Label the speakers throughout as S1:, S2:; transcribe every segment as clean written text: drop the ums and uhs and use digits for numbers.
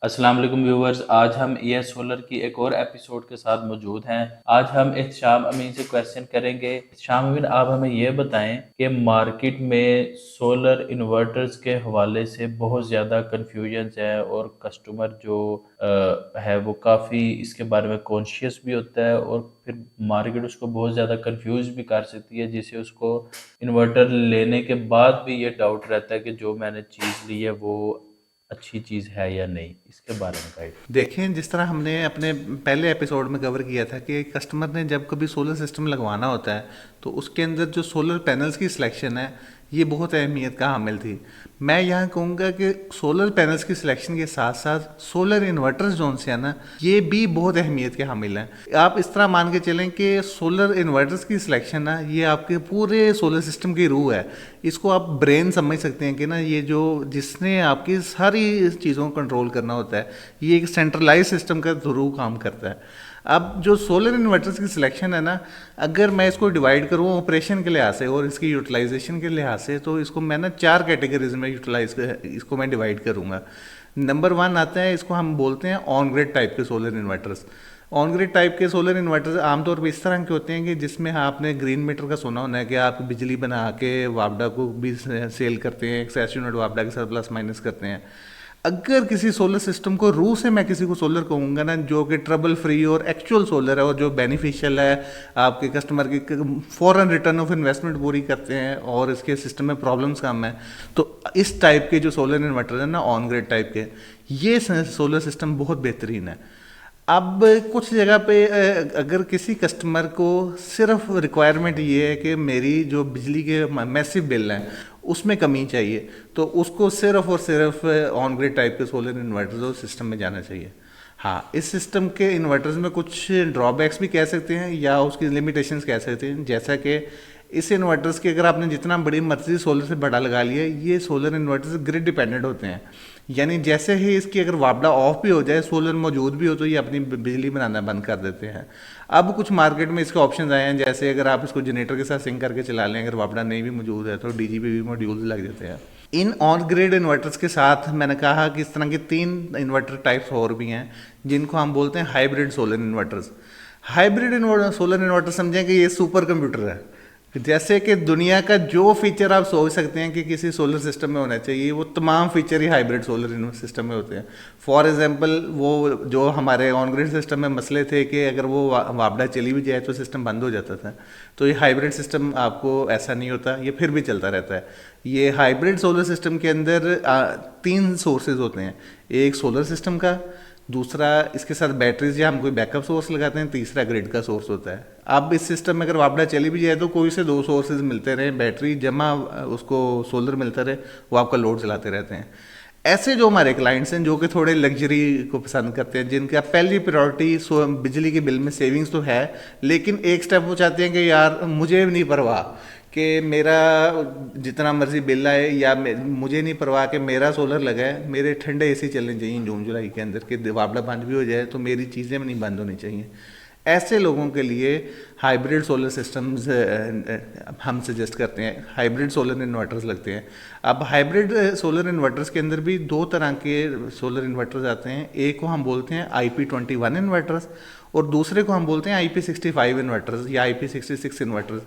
S1: अस्सलाम वालेकुम व्यूवर्स, आज हम ईएस सोलर की एक और एपिसोड के साथ मौजूद हैं। आज हम एहतशाम अमीन से क्वेश्चन करेंगे। एहतशाम अमीन, आप हमें ये बताएं कि मार्केट में सोलर इन्वर्टर्स के हवाले से बहुत ज़्यादा कन्फ्यूजन है और कस्टमर जो है वो काफ़ी इसके बारे में कॉन्शियस भी होता है और फिर मार्केट उसको बहुत ज़्यादा कंफ्यूज भी कर सकती है, जिससे उसको इन्वर्टर लेने के बाद भी ये डाउट रहता है कि जो मैंने चीज़ ली है वो अच्छी चीज़ है या नहीं। इसके बारे में गाइड।
S2: देखें, जिस तरह हमने अपने पहले एपिसोड में कवर किया था कि कस्टमर ने जब कभी सोलर सिस्टम लगवाना होता है तो उसके अंदर जो सोलर पैनल्स की सिलेक्शन है ये बहुत अहमियत का हामिल थी। मैं यहाँ कहूँगा कि सोलर पैनल्स की सिलेक्शन के साथ साथ सोलर इन्वर्टर्स जो से है ना, ये भी बहुत अहमियत के हामिल हैं। आप इस तरह मान के चलें कि सोलर इन्वर्टर्स की सिलेक्शन है ये आपके पूरे सोलर सिस्टम की रूह है। इसको आप ब्रेन समझ सकते हैं कि ना, ये जो जिसने आपकी सारी चीज़ों को कंट्रोल करना होता है, ये एक सेंट्रलाइज सिस्टम का थ्रू काम करता है। अब जो सोलर इन्वर्टर्स की सिलेक्शन है ना, अगर मैं इसको डिवाइड करूँ ऑपरेशन के लिहाज से और इसकी यूटिलाइजेशन के लिहाज से, तो इसको मैं ना 4 कैटेगरीज में इसको मैं डिवाइड करूँगा। नंबर 1 आता है, इसको हम बोलते हैं ऑन ग्रिड टाइप के solar inverters. On grid type के सोलर इन्वर्टर्स आमतौर पर इस तरह के होते हैं कि जिसमें आपने ग्रीन मीटर का सुना होना है कि आप बिजली बना के वापडा को भी सेल करते हैं, एक्सेस यूनिट वापडा के साथ प्लस माइनस करते हैं। अगर किसी सोलर सिस्टम को रूह से मैं किसी को सोलर कहूँगा ना, जो कि ट्रबल फ्री और एक्चुअल सोलर है और जो बेनिफिशियल है, आपके कस्टमर की फॉरन रिटर्न ऑफ इन्वेस्टमेंट पूरी करते हैं और इसके सिस्टम में प्रॉब्लम्स कम है, तो इस टाइप के जो सोलर इन्वर्टर है ना, ऑन ग्रिड टाइप के, ये सोलर सिस्टम बहुत बेहतरीन है। अब कुछ जगह पे अगर किसी कस्टमर को सिर्फ रिक्वायरमेंट ये है कि मेरी जो बिजली के मैसिव बिल हैं उसमें कमी चाहिए, तो उसको सिर्फ और सिर्फ ऑन ग्रिड टाइप के सोलर इन्वर्टर्स और सिस्टम में जाना चाहिए। हाँ, इस सिस्टम के इन्वर्टर्स में कुछ ड्रॉबैक्स भी कह सकते हैं या उसकी लिमिटेशंस कह सकते हैं, जैसा कि इस इन्वर्टर्स के अगर आपने जितना बड़ी मर्जी सोलर से बड़ा लगा लिया, ये सोलर इन्वर्टर्स ग्रिड डिपेंडेंट होते हैं। यानी जैसे ही इसकी अगर वापडा ऑफ भी हो जाए, सोलर मौजूद भी हो, तो ये अपनी बिजली बनाना बंद कर देते हैं। अब कुछ मार्केट में इसके ऑप्शन आए हैं, जैसे अगर आप इसको जनरेटर के साथ सिंक करके चला लें, अगर वापडा नहीं भी मौजूद है तो डीजीपी मॉड्यूल्स लग जाते हैं। इन ऑन ग्रिड इन्वर्टर्स के साथ मैंने कहा कि इस तरह के 3 इन्वर्टर टाइप्स और भी हैं जिनको हम बोलते हैं hybrid solar inverters. Hybrid solar inverter समझें कि ये सुपर कंप्यूटर है। जैसे कि दुनिया का जो फीचर आप सोच सकते हैं कि किसी सोलर सिस्टम में होना चाहिए, वो तमाम फीचर ही हाइब्रिड सोलर सिस्टम में होते हैं। फॉर एग्जांपल, वो जो हमारे ऑन ग्रिड सिस्टम में मसले थे कि अगर वो वापडा चली भी जाए तो सिस्टम बंद हो जाता था, तो ये हाइब्रिड सिस्टम आपको ऐसा नहीं होता, ये फिर भी चलता रहता है। ये हाइब्रिड सोलर सिस्टम के अंदर 3 सोर्सेज होते हैं। एक सोलर सिस्टम का, दूसरा इसके साथ बैटरीज या हम कोई बैकअप सोर्स लगाते हैं, तीसरा ग्रिड का सोर्स होता है। अब इस सिस्टम में अगर वापडा चली भी जाए तो कोई से 2 सोर्सेज मिलते रहे, बैटरी जमा उसको सोलर मिलता रहे, वो आपका लोड चलाते रहते हैं। ऐसे जो हमारे क्लाइंट्स हैं जो कि थोड़े लग्जरी को पसंद करते हैं, जिनका पहली प्रायोरिटी बिजली के बिल में सेविंग्स तो है, लेकिन एक स्टेप वो चाहते हैं कि यार मुझे नहीं परवाह कि मेरा जितना मर्जी बिल आए, या मुझे नहीं परवाह कि मेरा सोलर लगा है, मेरे ठंडे एसी चलने चाहिए जून जुलाई के अंदर, कि वापडा बंद भी हो जाए तो मेरी चीज़ें भी नहीं बंद होनी चाहिए। ऐसे लोगों के लिए हाइब्रिड सोलर सिस्टम्स हम सजेस्ट करते हैं, हाइब्रिड सोलर इन्वर्टर्स लगते हैं। अब हाइब्रिड सोलर इन्वर्टर्स के अंदर भी 2 तरह के सोलर इन्वर्टर्स आते हैं। एक को हम बोलते हैं IP21 इन्वर्टर्स और दूसरे को हम बोलते हैं IP65 इन्वर्टर्स या IP66 इन्वर्टर्स।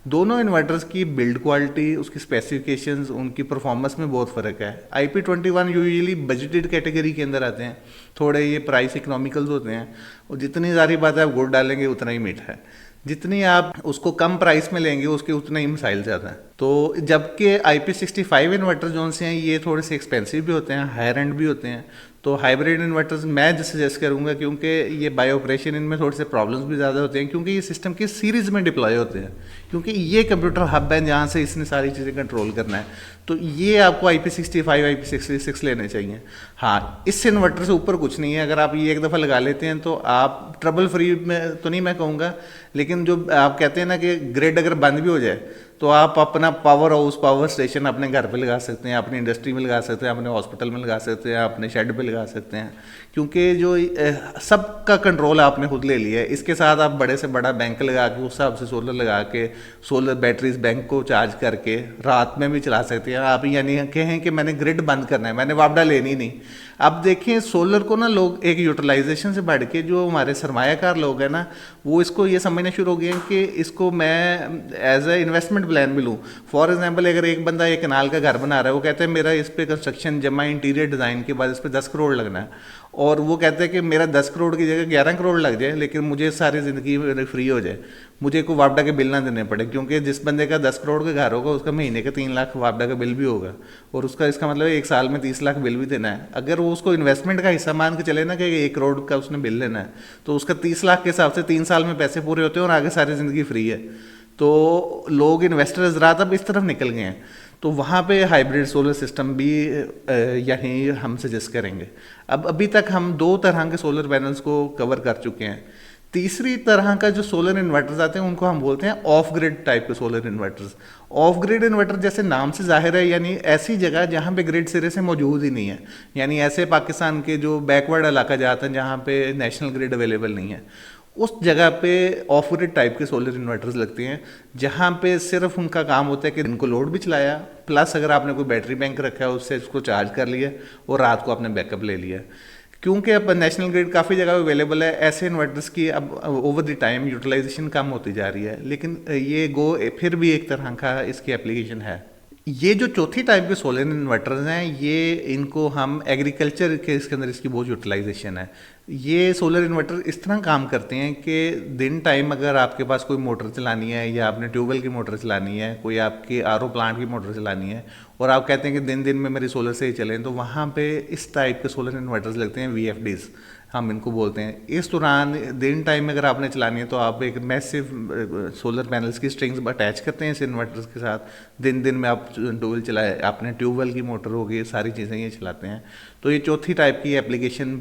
S2: दोनों इन्वर्टर्स की बिल्ड क्वालिटी, उसकी स्पेसिफिकेशंस, उनकी परफॉर्मेंस में बहुत फ़र्क है। IP21 यूजुअली बजटेड कैटेगरी के अंदर आते हैं, थोड़े ये प्राइस इकोनॉमिकल्स होते हैं, और जितनी सारी बात है आप गुड़ डालेंगे उतना ही मीठा है, जितनी आप उसको कम प्राइस में लेंगे उसके उतना ही मिसाइल ज़्यादा है। तो जबकि IP65 इन्वर्टर जो से हैं ये थोड़े से एक्सपेंसिव भी होते हैं, हायर एंड भी होते हैं। तो हाइब्रिड इन्वर्टर्स मैं सजेस्ट करूंगा, क्योंकि ये बाय ऑपरेशन इनमें थोड़े से प्रॉब्लम्स भी ज़्यादा होते हैं, क्योंकि ये सिस्टम की सीरीज़ में डिप्लॉय होते हैं, क्योंकि ये कंप्यूटर हब है जहाँ से इसने सारी चीज़ें कंट्रोल करना है। तो ये आपको IP65 IP66 लेने चाहिए। हाँ, इस इन्वर्टर से ऊपर कुछ नहीं है। अगर आप ये एक दफ़ा लगा लेते हैं तो आप ट्रबल फ्री में तो नहीं मैं कहूँगा, लेकिन जो आप कहते हैं ना कि ग्रिड अगर बंद भी हो जाए तो आप अपना पावर हाउस, पावर स्टेशन अपने घर पे लगा सकते हैं, अपनी इंडस्ट्री में लगा सकते हैं, अपने हॉस्पिटल में लगा सकते हैं, अपने शेड पे लगा सकते हैं, क्योंकि जो सबका कंट्रोल आपने खुद ले लिया है। इसके साथ आप बड़े से बड़ा बैंक लगा के उस हिसाब से सोलर लगा के सोलर बैटरीज बैंक को चार्ज करके रात में भी चला सकते हैं आप। यानी कहें कि मैंने ग्रिड बंद करना है, मैंने वापडा लेनी नहीं, अब देखें सोलर को ना लोग एक यूटिलाइजेशन से बढ़ के जो हमारे सरमायाकार लोग हैं ना, वो इसको ये समझना शुरू हो गए हैं कि इसको मैं एज ए इन्वेस्टमेंट प्लान भी लूँ। फॉर एग्जांपल अगर एक बंदा एक कनाल का घर बना रहा है, वो कहते हैं मेरा इस पे कंस्ट्रक्शन जमा इंटीरियर डिज़ाइन के बाद इस पे 10 करोड़ लगना है, और वो कहते हैं कि मेरा 10 करोड़ की जगह 11 करोड़ लग जाए, लेकिन मुझे सारी ज़िंदगी फ्री हो जाए, मुझे कोई वापडा के बिल ना देने पड़े, क्योंकि जिस बंदे का 10 करोड़ का घर होगा उसका महीने का 3 लाख वापडा का बिल भी होगा, और उसका इसका मतलब एक साल में 30 लाख बिल भी देना है। अगर वो उसको इन्वेस्टमेंट का हिस्सा मान के चले ना कि 1 करोड़ का उसने बिल लेना है, तो उसका 30 लाख के हिसाब से 3 साल में पैसे पूरे होते हैं और आगे सारी ज़िंदगी फ्री है। तो लोग इन्वेस्टर हजरात अब इस तरफ निकल गए हैं, तो वहाँ पे हाइब्रिड सोलर सिस्टम भी यहीं हम सजेस्ट करेंगे। अब अभी तक हम 2 तरह के सोलर पैनल्स को कवर कर चुके हैं। तीसरी तरह का जो सोलर इन्वर्टर्स आते हैं उनको हम बोलते हैं ऑफ ग्रिड टाइप के solar inverters. Of grid inverter जैसे नाम से जाहिर है, यानी ऐसी जगह जहाँ पे ग्रिड सिरे से मौजूद ही नहीं है, यानी ऐसे पाकिस्तान के जो बैकवर्ड इलाका जाते हैं जहाँ पे नेशनल ग्रिड अवेलेबल नहीं है, उस जगह पे ऑफ ग्रिड टाइप के सोलर इन्वर्टर्स लगते हैं, जहाँ पे सिर्फ उनका काम होता है कि इनको लोड भी चलाया, प्लस अगर आपने कोई बैटरी बैंक रखा है उससे उसको चार्ज कर लिया और रात को आपने बैकअप ले लिया। क्योंकि अब नेशनल ग्रिड काफ़ी जगह अवेलेबल है, ऐसे इन्वर्टर्स की अब ओवर द टाइम यूटिलाइजेशन कम होती जा रही है, लेकिन ये फिर भी एक तरह का इसकी एप्लीकेशन है। ये जो चौथी टाइप के सोलर इन्वर्टर्स हैं, ये इनको हम एग्रीकल्चर के इसके अंदर इसकी बहुत यूटिलाइजेशन है। ये सोलर इन्वर्टर इस तरह काम करते हैं कि दिन टाइम अगर आपके पास कोई मोटर चलानी है, या आपने ट्यूबवेल की मोटर चलानी है, कोई आपकी आरओ प्लांट की मोटर चलानी है, और आप कहते हैं कि दिन दिन में मेरी सोलर से ही चलें, तो वहाँ पे इस टाइप के सोलर इन्वर्टर्स लगते हैं, VFDs हम इनको बोलते हैं। इस दौरान दिन टाइम में अगर आपने चलानी है तो आप एक मैसिव सोलर पैनल्स की स्ट्रिंग्स अटैच करते हैं इस इन्वर्टर्स के साथ। दिन दिन में आप ट्यूबवेल चलाए, आपने ट्यूबवेल की मोटर होगी, सारी चीज़ें ये चलाते हैं। तो ये चौथी टाइप की एप्लीकेशन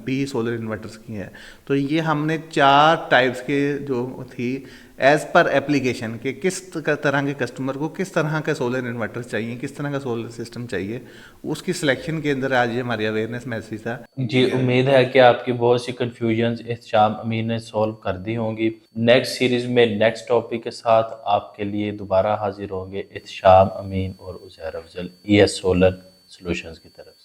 S2: भी सोलर इन्वर्टर्स की है। तो ये हमने 4 टाइप्स के जो थी एज़ पर एप्लीकेशन के किस तरह के कस्टमर को किस तरह का सोलर इन्वर्टर चाहिए, किस तरह का सोलर सिस्टम चाहिए, उसकी सिलेक्शन के अंदर आज ये हमारी अवेयरनेस मैसेज था।
S1: जी, उम्मीद है कि आपकी बहुत सी कन्फ्यूजन्स एहतशाम अमीन ने सॉल्व कर दी होंगी। नेक्स्ट सीरीज में नेक्स्ट टॉपिक के साथ आपके लिए दोबारा हाजिर होंगे एहतशाम अमीन और Uzair Afzal ES solar solutions की तरफ।